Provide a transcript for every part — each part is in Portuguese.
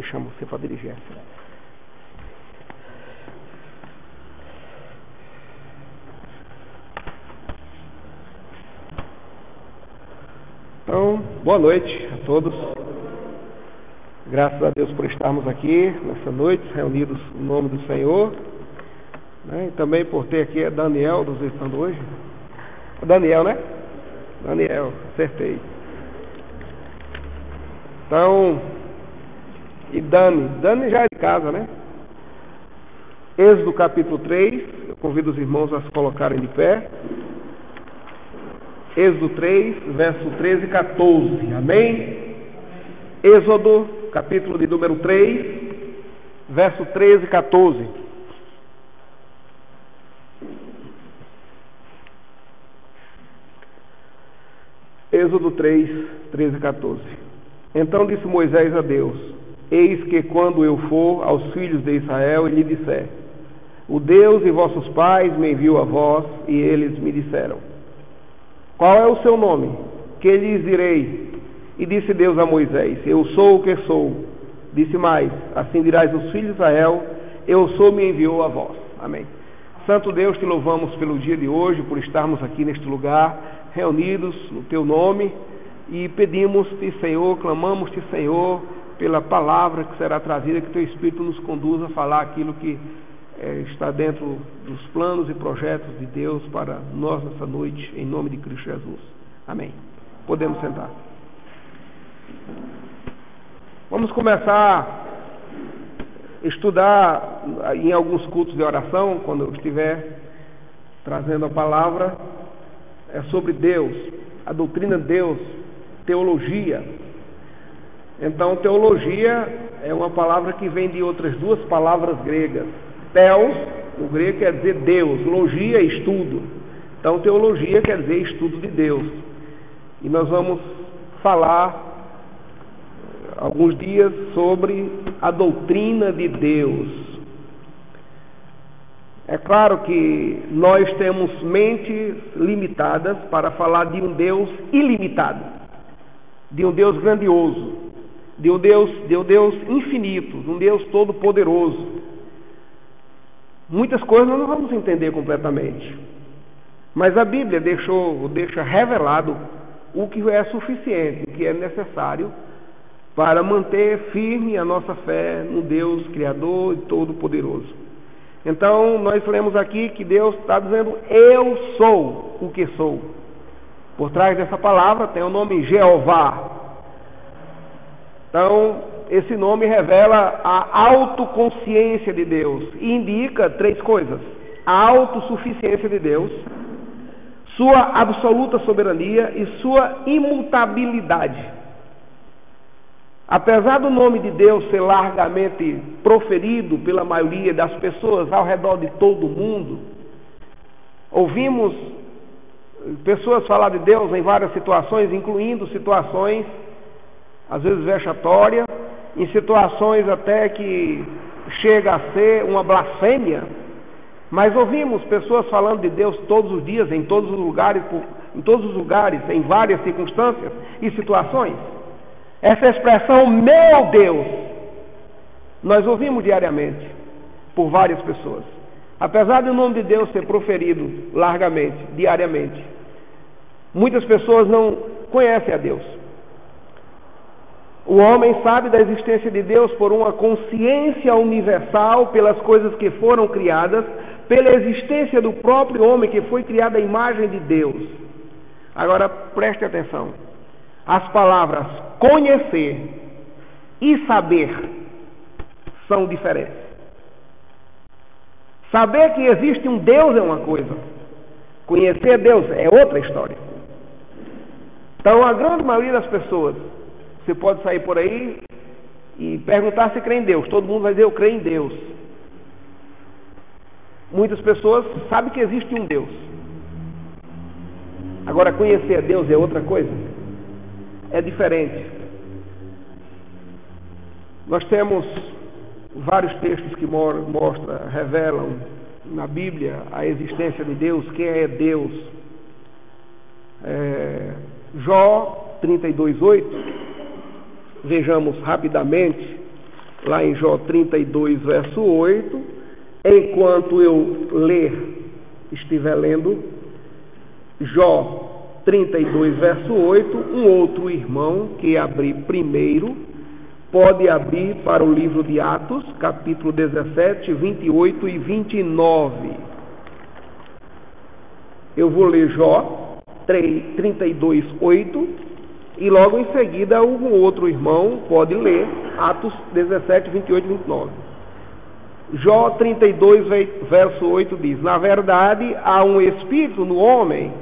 chamo você para dirigir essa. Então, boa noite a todos. Graças a Deus por estarmos aqui nessa noite, reunidos no nome do Senhor, né? E também por ter aqui a Daniel nos visitando hoje. Daniel, né? Daniel, acertei. Então, e Dani já é de casa, né? Êxodo capítulo 3, eu convido os irmãos a se colocarem de pé. Êxodo 3, verso 13 e 14, amém? Êxodo, capítulo de número 3, verso 13 e 14. Êxodo 3, 13 e 14. Então disse Moisés a Deus: eis que quando eu for aos filhos de Israel e lhe disser: o Deus de vossos pais me enviou a vós, e eles me disseram: qual é o seu nome? Que lhes direi? E disse Deus a Moisés: eu sou o que sou. Disse mais: assim dirás aos filhos de Israel: eu sou, me enviou a vós. Amém. Santo Deus, te louvamos pelo dia de hoje, por estarmos aqui neste lugar, reunidos no teu nome, e pedimos-te, Senhor, clamamos-te, Senhor, pela palavra que será trazida, que teu Espírito nos conduza a falar aquilo que está dentro dos planos e projetos de Deus para nós nessa noite, em nome de Cristo Jesus. Amém. Podemos sentar. Vamos começar a estudar em alguns cultos de oração, quando eu estiver trazendo a palavra, sobre Deus, a doutrina de Deus, teologia. Então, teologia é uma palavra que vem de outras duas palavras gregas. Theos, no grego, quer dizer Deus. Logia, estudo. Então, teologia quer dizer estudo de Deus. E nós vamos falar alguns dias sobre a doutrina de Deus. É claro que nós temos mentes limitadas para falar de um Deus ilimitado, de um Deus grandioso, de um Deus infinito, de um Deus todo-poderoso. Muitas coisas nós não vamos entender completamente, mas a Bíblia deixa revelado o que é suficiente, o que é necessário para manter firme a nossa fé no Deus Criador e Todo-Poderoso. Então, nós lemos aqui que Deus está dizendo: eu sou o que sou. Por trás dessa palavra tem o nome Jeová. Então, esse nome revela a autoconsciência de Deus e indica três coisas: a autossuficiência de Deus, sua absoluta soberania e sua imutabilidade. Apesar do nome de Deus ser largamente proferido pela maioria das pessoas ao redor de todo o mundo, ouvimos pessoas falar de Deus em várias situações, incluindo situações às vezes vexatórias, em situações até que chega a ser uma blasfêmia, mas ouvimos pessoas falando de Deus todos os dias, em todos os lugares, em várias circunstâncias e situações. Essa expressão, meu Deus, nós ouvimos diariamente por várias pessoas. Apesar do nome de Deus ser proferido largamente, diariamente, muitas pessoas não conhecem a Deus. O homem sabe da existência de Deus por uma consciência universal, pelas coisas que foram criadas, pela existência do próprio homem que foi criado à imagem de Deus. Agora preste atenção. As palavras conhecer e saber são diferentes. Saber que existe um Deus é uma coisa, conhecer Deus é outra história. Então, a grande maioria das pessoas, você pode sair por aí e perguntar se crê em Deus. Todo mundo vai dizer: eu creio em Deus. Muitas pessoas sabem que existe um Deus. Agora, conhecer Deus é outra coisa. É diferente. Nós temos vários textos que revelam na Bíblia a existência de Deus, quem é Deus. Jó 32:8, vejamos rapidamente lá em Jó 32, verso 8. Enquanto eu estiver lendo Jó 32, verso 8, um outro irmão que abrir primeiro, pode abrir para o livro de Atos, capítulo 17, 28 e 29. Eu vou ler Jó 32, 8, e logo em seguida um outro irmão pode ler Atos 17, 28 e 29. Jó 32, verso 8 diz: na verdade, há um espírito no homem,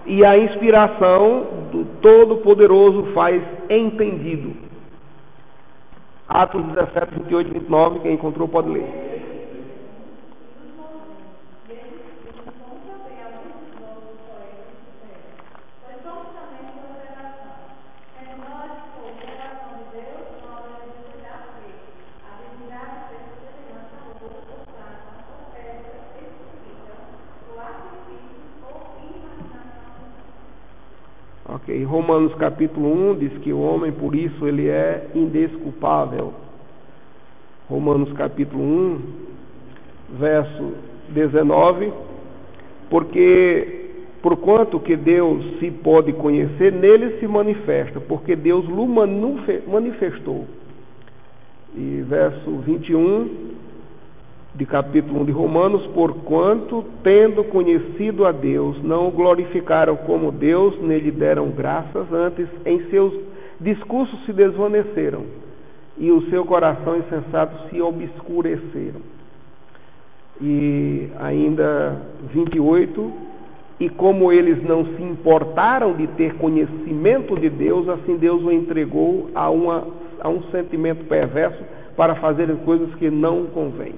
e a inspiração do Todo-Poderoso faz entendido. Atos 17, 28 e 29, quem encontrou pode ler. Ok, Romanos capítulo 1 diz que o homem, por isso, ele é indesculpável. Romanos capítulo 1, verso 19, porque, porquanto que Deus se pode conhecer, nele se manifesta, porque Deus o manifestou. E verso 21, de capítulo 1 de Romanos: porquanto, tendo conhecido a Deus, não o glorificaram como Deus, nem lhe deram graças, antes em seus discursos se desvaneceram, e o seu coração insensato se obscureceram. E ainda 28, e como eles não se importaram de ter conhecimento de Deus, assim Deus o entregou a um sentimento perverso para fazerem coisas que não convêm.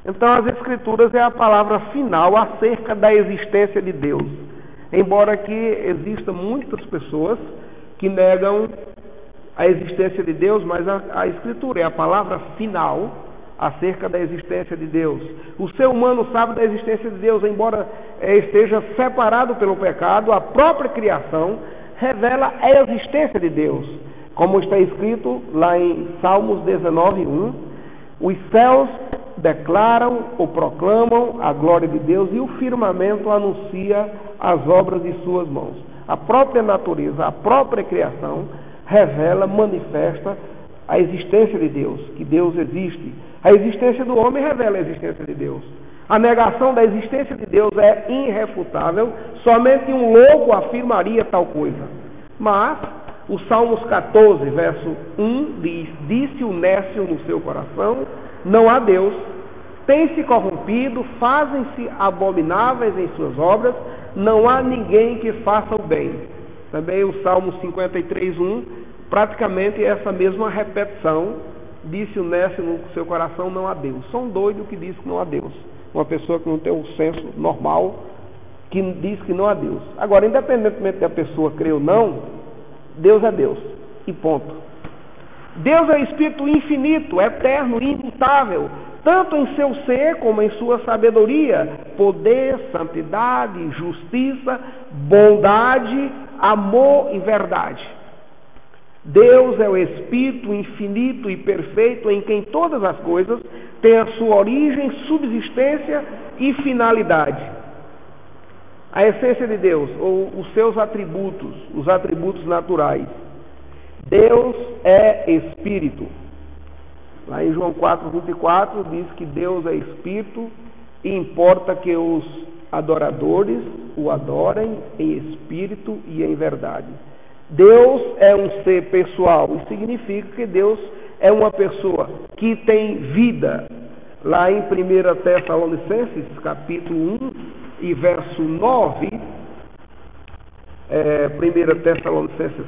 Então, as Escrituras é a palavra final acerca da existência de Deus. Embora que existam muitas pessoas que negam a existência de Deus, mas a Escritura é a palavra final acerca da existência de Deus. O ser humano sabe da existência de Deus, embora esteja separado pelo pecado, a própria criação revela a existência de Deus. Como está escrito lá em Salmos 19, 1, os céus declaram ou proclamam a glória de Deus, e o firmamento anuncia as obras de suas mãos. A própria natureza, a própria criação revela, manifesta a existência de Deus, que Deus existe. A existência do homem revela a existência de Deus. A negação da existência de Deus é irrefutável, somente um louco afirmaria tal coisa. Mas o Salmos 14, verso 1 diz: disse o nécio no seu coração, não há Deus, tem-se corrompido, fazem-se abomináveis em suas obras, não há ninguém que faça o bem. Também o Salmo 53, 1, praticamente essa mesma repetição: disse o nécio no seu coração, não há Deus. Só um doido que diz que não há Deus. Uma pessoa que não tem um senso normal, que diz que não há Deus. Agora, independentemente da pessoa crer ou não, Deus é Deus. E ponto. Deus é Espírito infinito, eterno, imutável, tanto em seu ser como em sua sabedoria, poder, santidade, justiça, bondade, amor e verdade. Deus é o Espírito infinito e perfeito, em quem todas as coisas têm a sua origem, subsistência e finalidade. A essência de Deus, ou os seus atributos, os atributos naturais. Deus é Espírito. Lá em João 4:24 diz que Deus é Espírito e importa que os adoradores o adorem em espírito e em verdade. Deus é um ser pessoal, isso significa que Deus é uma pessoa que tem vida. Lá em 1 Tessalonicenses, capítulo 1 e verso 9, 1 Tessalonicenses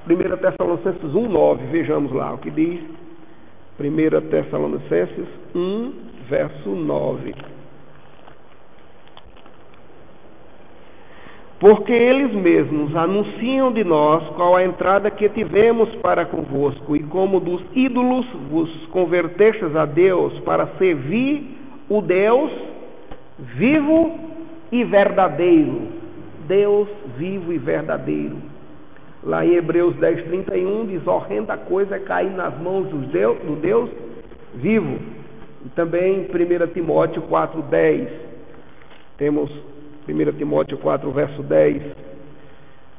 1 Tessalonicenses 1, 9, vejamos lá o que diz. 1 Tessalonicenses 1, verso 9. Porque eles mesmos anunciam de nós qual a entrada que tivemos para convosco, e como dos ídolos vos convertestes a Deus para servir o Deus vivo e verdadeiro. Deus vivo e verdadeiro. Lá em Hebreus 10:31 diz: horrenda coisa é cair nas mãos do Deus vivo. E também em 1 Timóteo 4:10, temos 1 Timóteo 4, verso 10,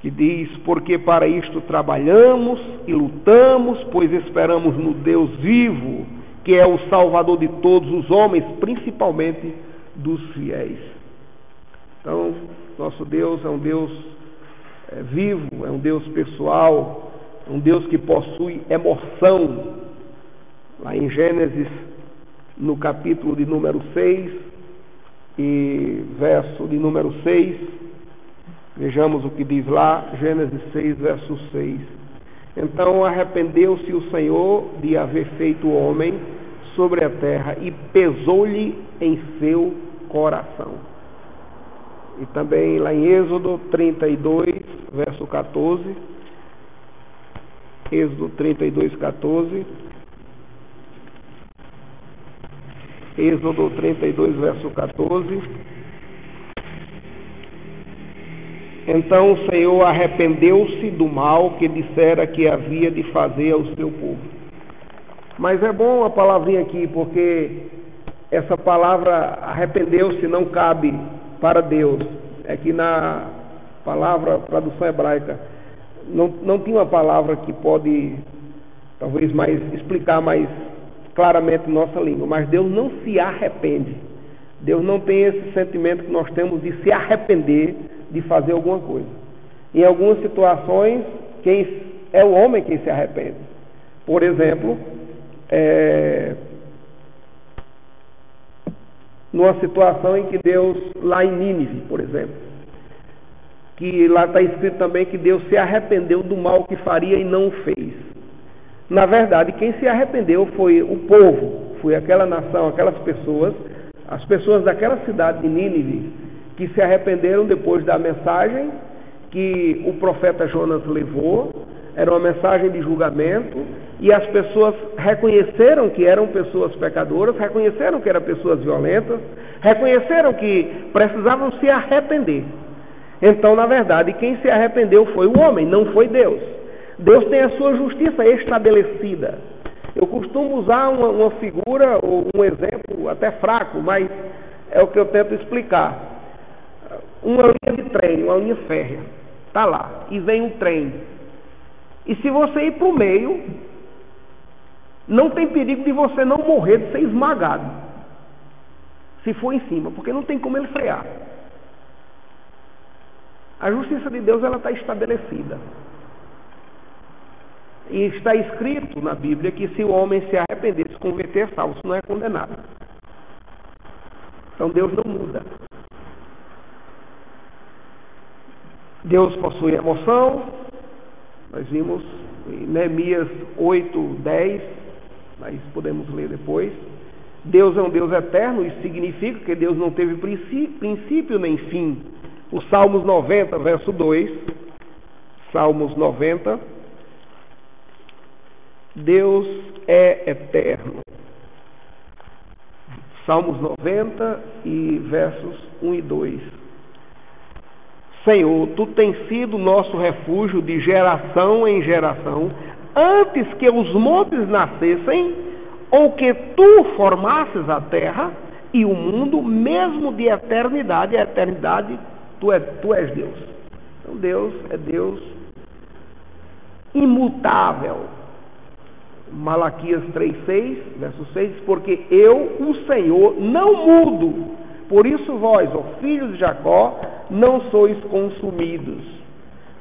que diz: porque para isto trabalhamos e lutamos, pois esperamos no Deus vivo, que é o Salvador de todos os homens, principalmente dos fiéis. Então, nosso Deus é um Deus vivo, é um Deus pessoal, um Deus que possui emoção. Lá em Gênesis, no capítulo de número 6 e verso de número 6, vejamos o que diz lá, Gênesis 6, verso 6. Então arrependeu-se o Senhor de haver feito o homem sobre a terra e pesou-lhe em seu coração. E também lá em Êxodo 32, verso 14, Êxodo 32, 14, Êxodo 32, verso 14. Então o Senhor arrependeu-se do mal que dissera que havia de fazer ao seu povo. Mas é bom a palavrinha aqui, porque essa palavra arrependeu-se não cabe para Deus. É que na palavra, tradução hebraica, não tinha uma palavra que pode talvez explicar mais claramente nossa língua, mas Deus não se arrepende. Deus não tem esse sentimento que nós temos de se arrepender de fazer alguma coisa. Em algumas situações, é o homem quem se arrepende. Por exemplo, numa situação em que Deus, lá em Nínive, por exemplo, que lá está escrito também que Deus se arrependeu do mal que faria e não o fez. Na verdade, quem se arrependeu foi o povo, foi aquela nação, aquelas pessoas, as pessoas daquela cidade de Nínive, que se arrependeram depois da mensagem que o profeta Jonas levou. Era uma mensagem de julgamento, e as pessoas reconheceram que eram pessoas pecadoras, reconheceram que eram pessoas violentas, reconheceram que precisavam se arrepender. Então, na verdade, quem se arrependeu foi o homem, não foi Deus. Deus tem a sua justiça estabelecida. Eu costumo usar uma figura ou um exemplo até fraco, mas é o que eu tento explicar. Uma linha de trem, uma linha férrea, está lá, e vem um trem. E se você ir para o meio, não tem perigo de você não morrer, de ser esmagado, se for em cima, porque não tem como ele frear. A justiça de Deus, ela está estabelecida. E está escrito na Bíblia que se o homem se arrepender, se converter, é salvo, se não é condenado. Então Deus não muda. Deus possui emoção. Nós vimos em Neemias 8, 10, mas podemos ler depois. Deus é um Deus eterno, isso significa que Deus não teve princípio nem fim. O Salmos 90, verso 2, Salmos 90, Deus é eterno. Salmos 90 e versos 1 e 2. Senhor, Tu tens sido nosso refúgio de geração em geração, antes que os montes nascessem, ou que Tu formasses a terra e o mundo, mesmo de eternidade a eternidade, Tu és Deus. Então Deus é Deus imutável. Malaquias 3:6, verso 6, porque eu, o Senhor, não mudo. Por isso vós, ó filhos de Jacó, não sois consumidos.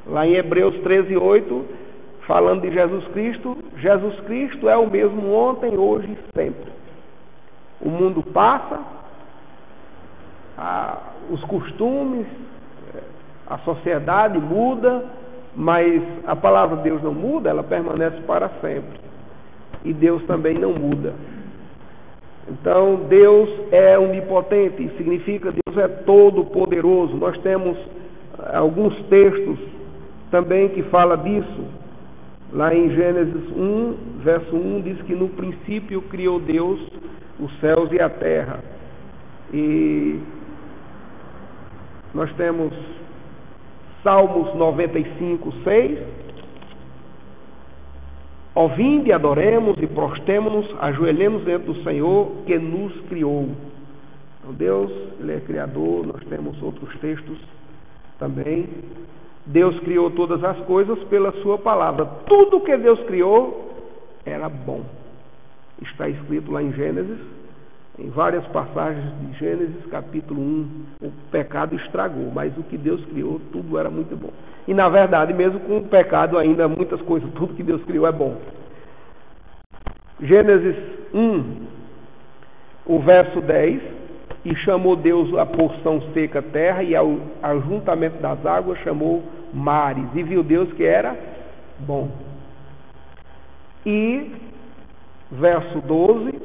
Lá em Hebreus 13:8, falando de Jesus Cristo é o mesmo ontem, hoje e sempre. O mundo passa, os costumes, a sociedade muda, mas a palavra de Deus não muda, ela permanece para sempre. E Deus também não muda. Então, Deus é onipotente, significa Deus é todo poderoso. Nós temos alguns textos também que falam disso. Lá em Gênesis 1, verso 1, diz que no princípio criou Deus os céus e a terra. E nós temos Salmos 95, 6, Ó, vinde, adoremos e prostremo-nos, ajoelhemos diante do Senhor que nos criou. Então Deus, Ele é Criador. Nós temos outros textos também. Deus criou todas as coisas pela sua palavra. Tudo que Deus criou era bom. Está escrito lá em Gênesis, em várias passagens de Gênesis, capítulo 1, o pecado estragou, mas o que Deus criou, tudo era muito bom. E na verdade, mesmo com o pecado, ainda muitas coisas, tudo que Deus criou é bom. Gênesis 1, o verso 10, e chamou Deus a porção seca terra, e ao ajuntamento das águas chamou mares, e viu Deus que era bom. E verso 12,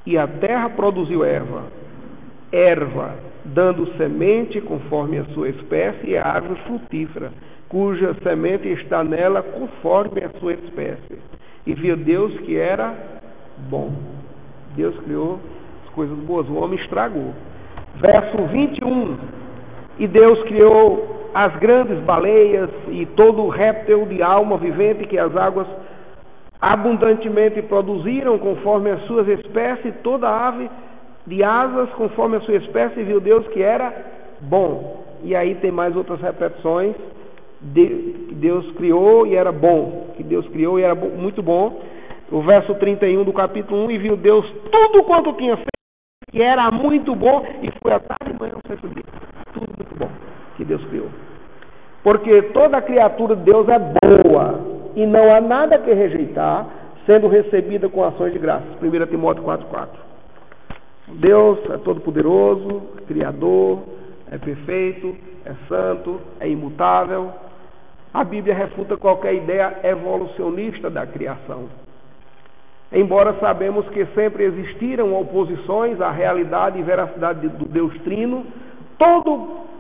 e a terra produziu erva, dando semente conforme a sua espécie, e a árvore frutífera, cuja semente está nela conforme a sua espécie. E viu Deus que era bom. Deus criou as coisas boas, o homem estragou. Verso 21, e Deus criou as grandes baleias e todo réptil de alma vivente que as águas abundantemente produziram conforme as suas espécies, toda ave de asas conforme a sua espécie, e viu Deus que era bom. E aí tem mais outras repetições, que Deus criou e era bom, que Deus criou e era muito bom. O verso 31 do capítulo 1, e viu Deus tudo quanto tinha feito, que era muito bom, e foi a tarde e manhã o sexto dia. Tudo muito bom que Deus criou. Porque toda criatura de Deus é boa, e não há nada que rejeitar, sendo recebida com ações de graça. 1 Timóteo 4,4. Deus é todo-poderoso, Criador, é perfeito, é santo, é imutável. A Bíblia refuta qualquer ideia evolucionista da criação. Embora sabemos que sempre existiram oposições à realidade e veracidade do Deus Trino,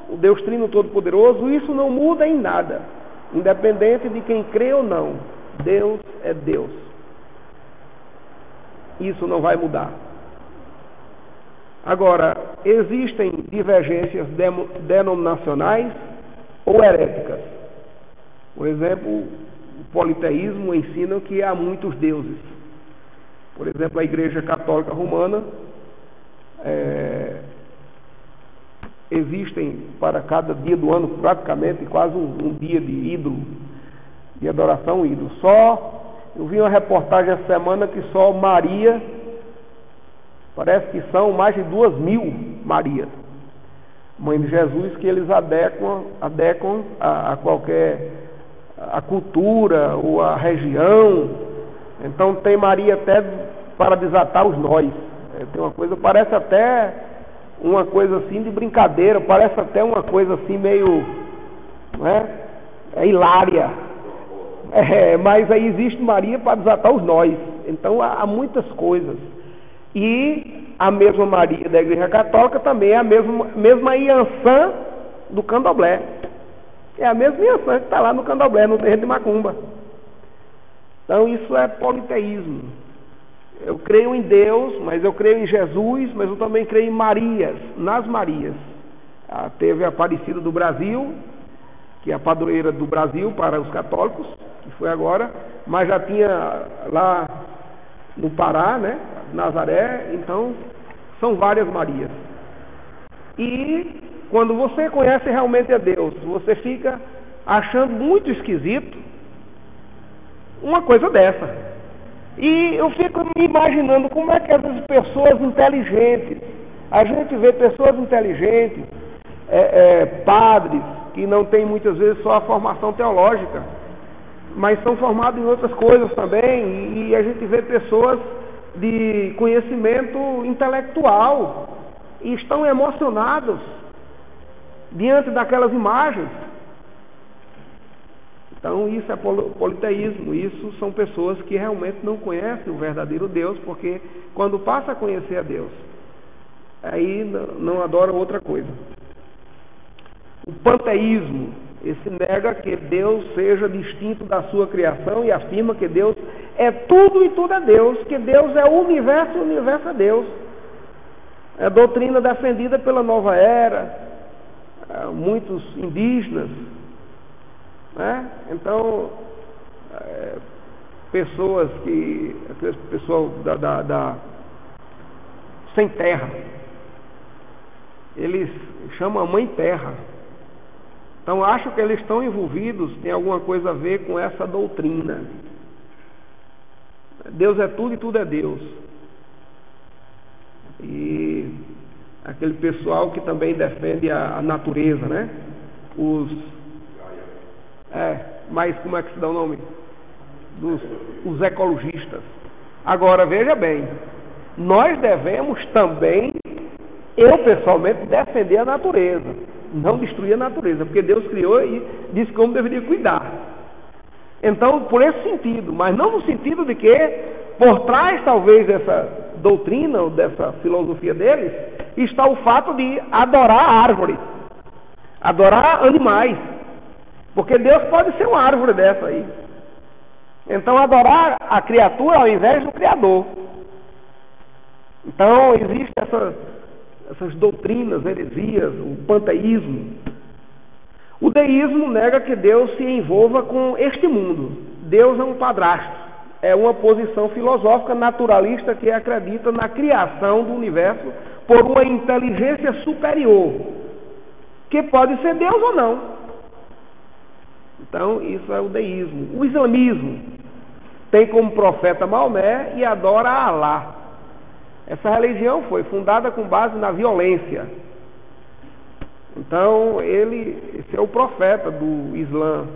o Deus Trino Todo-Poderoso, isso não muda em nada. Independente de quem crê ou não, Deus é Deus. Isso não vai mudar. Agora, existem divergências denominacionais ou heréticas. Por exemplo, o politeísmo ensina que há muitos deuses. Por exemplo, a Igreja Católica Romana, existem para cada dia do ano praticamente quase um dia de ídolo, de adoração ídolo. Eu vi uma reportagem essa semana que só Maria, parece que são mais de 2.000 Marias, mãe de Jesus, que eles adequam a qualquer a cultura ou a região. Então tem Maria até para desatar os nós. Tem uma coisa, parece até uma coisa assim de brincadeira, parece até uma coisa assim meio, não é? Hilária. Mas aí existe Maria para desatar os nós. Então há muitas coisas. E a mesma Maria da Igreja Católica também é a mesma Iansã do Candomblé. É a mesma Iansã que está lá no Candomblé, no terreiro de Macumba. Então isso é politeísmo. Eu creio em Deus, mas eu creio em Jesus, mas eu também creio em Marias, nas Marias. Teve a Aparecida do Brasil, que é a padroeira do Brasil para os católicos, que foi agora, mas já tinha lá no Pará, né, Nazaré. Então são várias Marias. E quando você conhece realmente a Deus, você fica achando muito esquisito uma coisa dessa. E eu fico me imaginando como é que essas pessoas inteligentes, a gente vê pessoas inteligentes, padres, que não têm muitas vezes só a formação teológica, mas são formados em outras coisas também, e a gente vê pessoas de conhecimento intelectual, e estão emocionados diante daquelas imagens. Então isso é politeísmo, isso são pessoas que realmente não conhecem o verdadeiro Deus, porque quando passa a conhecer a Deus, aí não adora outra coisa. O panteísmo, esse nega que Deus seja distinto da sua criação e afirma que Deus é tudo e tudo é Deus, que Deus é o universo e o universo é Deus. É a doutrina defendida pela Nova Era, muitos indígenas, né? Então, pessoas que, aquele pessoal sem terra, eles chamam a mãe terra. Então acho que eles estão envolvidos, tem alguma coisa a ver com essa doutrina. Deus é tudo e tudo é Deus. E aquele pessoal que também defende a natureza, né? Mas como é que se dá o nome? Os ecologistas. Agora, veja bem, nós devemos também, eu pessoalmente, defender a natureza, não destruir a natureza, porque Deus criou e disse como deveria cuidar. Então, por esse sentido, mas não no sentido de que, por trás talvez dessa doutrina, ou dessa filosofia deles, está o fato de adorar árvores, adorar animais, porque Deus pode ser uma árvore dessa aí. Então, adorar a criatura ao invés do Criador. Então, existem essas doutrinas, heresias, o panteísmo. O deísmo nega que Deus se envolva com este mundo. Deus é um padrasto. É uma posição filosófica naturalista que acredita na criação do universo por uma inteligência superior, que pode ser Deus ou não. Então, isso é o deísmo. O islamismo tem como profeta Maomé e adora Alá. Essa religião foi fundada com base na violência. Então, esse é o profeta do Islã.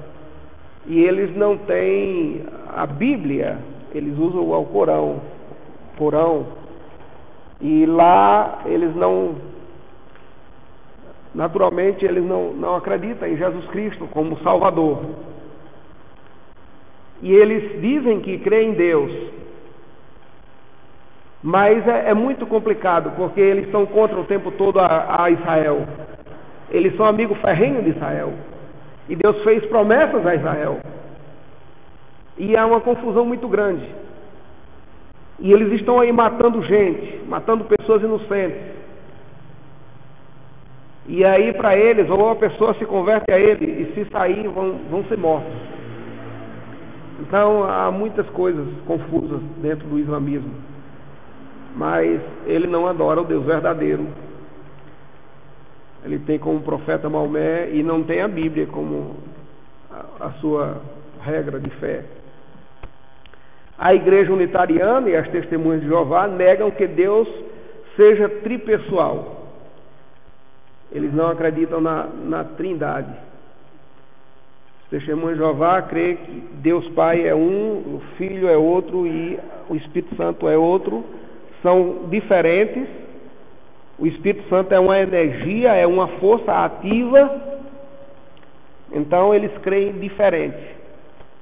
E eles não têm a Bíblia, eles usam o Corão. E lá eles não, naturalmente, eles não acreditam em Jesus Cristo como Salvador. E eles dizem que creem em Deus. Mas é muito complicado, porque eles são contra o tempo todo a Israel. Eles são amigos ferrenhos de Israel. E Deus fez promessas a Israel. E há uma confusão muito grande. E eles estão aí matando gente, matando pessoas inocentes. E aí para eles, ou a pessoa se converte a ele, e se sair vão ser mortos. Então há muitas coisas confusas dentro do islamismo. Mas ele não adora o Deus verdadeiro. Ele tem como profeta Maomé e não tem a Bíblia como a sua regra de fé. A igreja unitariana e as testemunhas de Jeová negam que Deus seja tripessoal. Eles não acreditam na trindade. Os testemunhas de Jeová creem que Deus Pai é um, o Filho é outro e o Espírito Santo é outro. São diferentes. O Espírito Santo é uma energia, é uma força ativa. Então eles creem diferente.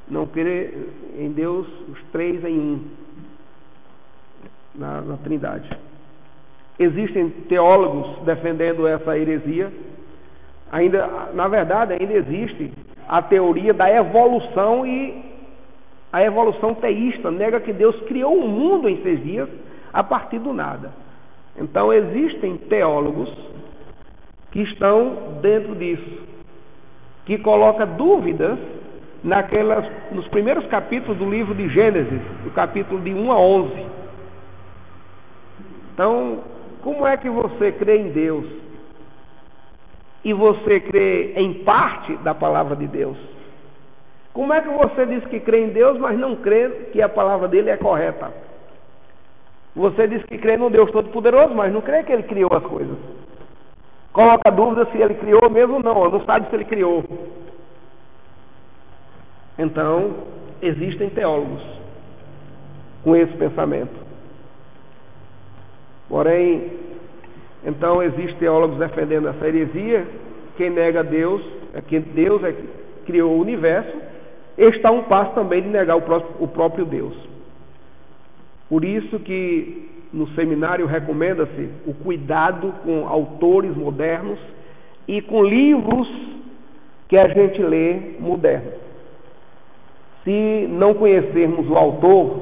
Não creem em Deus, os três em um, na Trindade. Existem teólogos defendendo essa heresia. Na verdade, ainda existe a teoria da evolução, e a evolução teísta nega que Deus criou o mundo em 6 dias a partir do nada. Então existem teólogos que estão dentro disso, que colocam dúvidas nos primeiros capítulos do livro de Gênesis, do capítulo de 1 a 11. Então, como é que você crê em Deus e você crê em parte da palavra de Deus? Como é que você diz que crê em Deus, mas não crê que a palavra dele é correta? Você diz que crê no Deus Todo-Poderoso, mas não crê que ele criou as coisas. Coloca dúvida se ele criou mesmo ou não sabe se ele criou. Então, existem teólogos com esse pensamento. Porém, então existem teólogos defendendo essa heresia. Quem nega Deus, que Deus é que criou o universo, está a um passo também de negar o próprio Deus. Por isso que no seminário recomenda-se o cuidado com autores modernos e com livros que a gente lê modernos. Se não conhecermos o autor,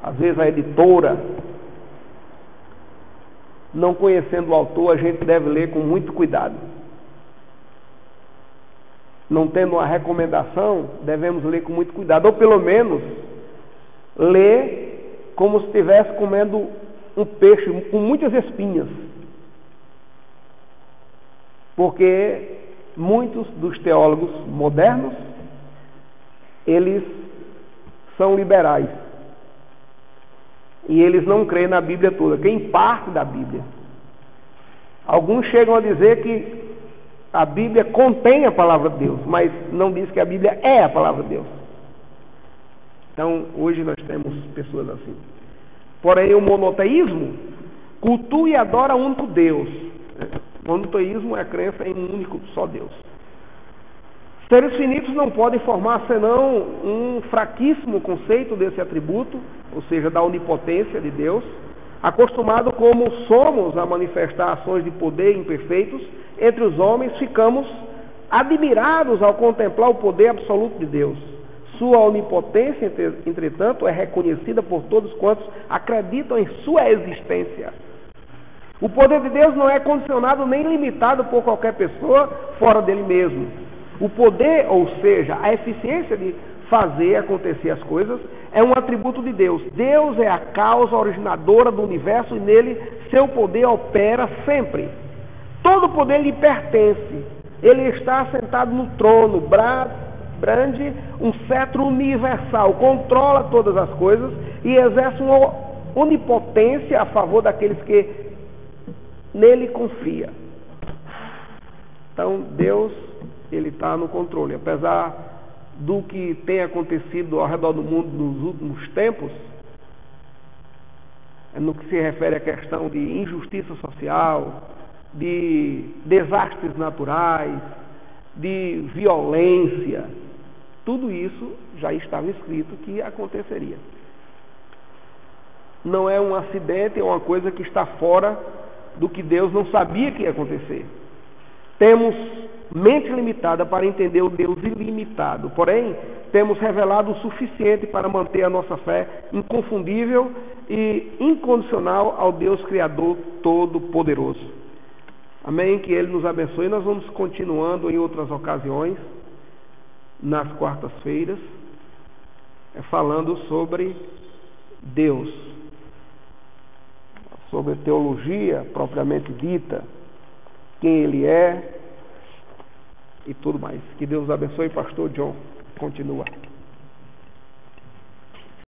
às vezes a editora, não conhecendo o autor, a gente deve ler com muito cuidado. não tendo uma recomendação, devemos ler com muito cuidado, ou pelo menos ler como se estivesse comendo um peixe com muitas espinhas. Porque muitos dos teólogos modernos, eles são liberais. E eles não creem na Bíblia toda, creem parte da Bíblia. Alguns chegam a dizer que a Bíblia contém a palavra de Deus, mas não diz que a Bíblia é a palavra de Deus. Então, hoje nós temos pessoas assim. Porém, o monoteísmo cultua e adora um único Deus. O monoteísmo é a crença em um único só Deus. Seres finitos não podem formar senão um fraquíssimo conceito desse atributo, ou seja, da onipotência de Deus, acostumado como somos a manifestar ações de poder imperfeitos entre os homens, ficamos admirados ao contemplar o poder absoluto de Deus. Sua onipotência, entretanto, é reconhecida por todos quantos acreditam em sua existência. O poder de Deus não é condicionado nem limitado por qualquer pessoa fora dele mesmo. O poder, ou seja, a eficiência de fazer acontecer as coisas, é um atributo de Deus. Deus é a causa originadora do universo e nele seu poder opera sempre. Todo poder lhe pertence. Ele está sentado no trono, brande um cetro universal, controla todas as coisas e exerce uma onipotência a favor daqueles que nele confia. Então, Deus, ele está no controle. Apesar do que tem acontecido ao redor do mundo nos últimos tempos, no que se refere à questão de injustiça social, de desastres naturais, de violência, tudo isso já estava escrito que aconteceria. Não é um acidente, é uma coisa que está fora do que Deus não sabia que ia acontecer. Temos mente limitada para entender o Deus ilimitado, porém, temos revelado o suficiente para manter a nossa fé inconfundível e incondicional ao Deus Criador Todo-Poderoso. Amém? Que Ele nos abençoe. Nós vamos continuando em outras ocasiões, nas quartas-feiras, falando sobre Deus, sobre teologia propriamente dita, quem Ele é e tudo mais. Que Deus abençoe. Pastor John continua.